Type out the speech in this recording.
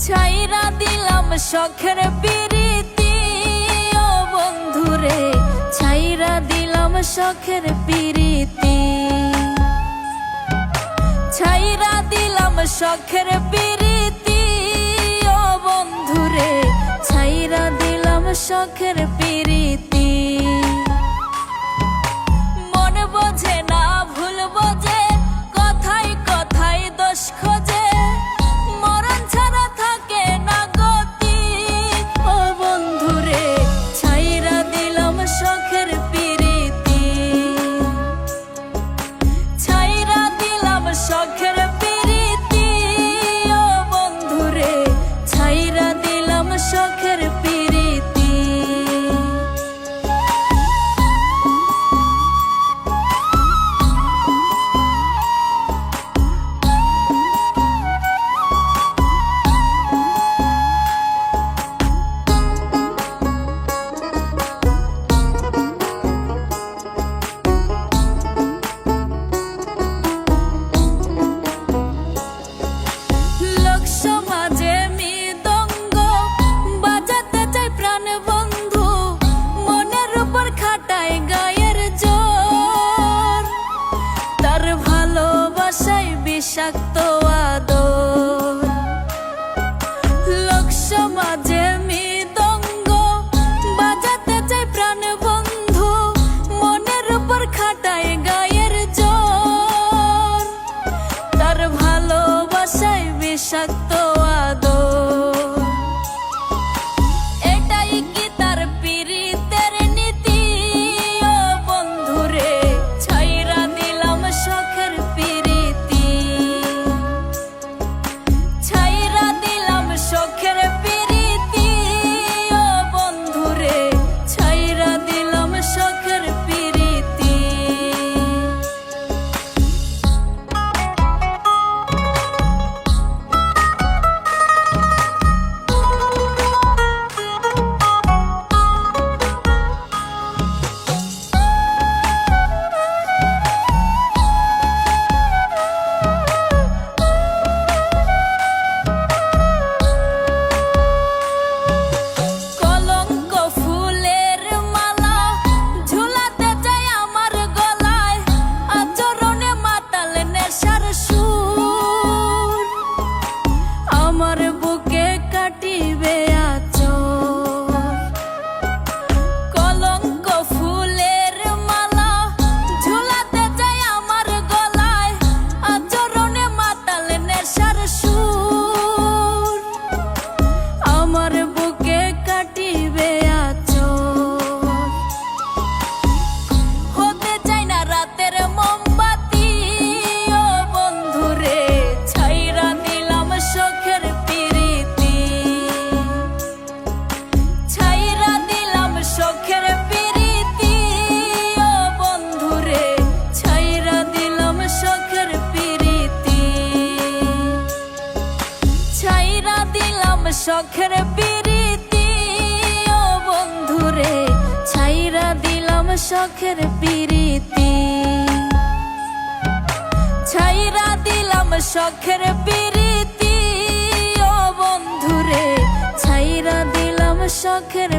ছাইরা দিলাম শখের পিরিতি ও বন্ধুরে, ছাইরা দিলাম শখের পিরিতি, ছাইরা দিলাম শখের পিরিতি ও বন্ধুরে, ছাইরা দিলাম শখের পিরিতি। মন বোঝে না ভুল বোঝে, কথায় কথায় দোষ খোঁজে, মরণ ছাড়া থাকে না গতি ও বন্ধুরে, ছাইরা দিলাম শখের পিরিতি, ছাইরা দিলাম শখের পিরিতি ও বন্ধুরে, ছাইরা দিলাম শখের পিরিতি। বিষাক্ত আদর লোক সমাজে মৃদঙ্গ বাজাতে চাই প্রাণ বন্ধু, মনের উপর খাটায় গায়ের জোর, তার ভালোবাসায় বিষাক্ত আদর। এটাই কি তার পীড়িতের নীতি ও বন্ধুরে, ছাইরা দিলাম শখের পিরিতি, ছাইরা দিলাম শখের পিরিতি ও বন্ধুরে, ছাইরা দিলাম শখের পিরিতি। শখের পিরিতি ও বন্ধুরে, ছাইরা দিলাম শখের পিরিতি, ছাইরা দিলাম শখের পিরিতি ও বন্ধুরে, ছাইরা দিলাম শখের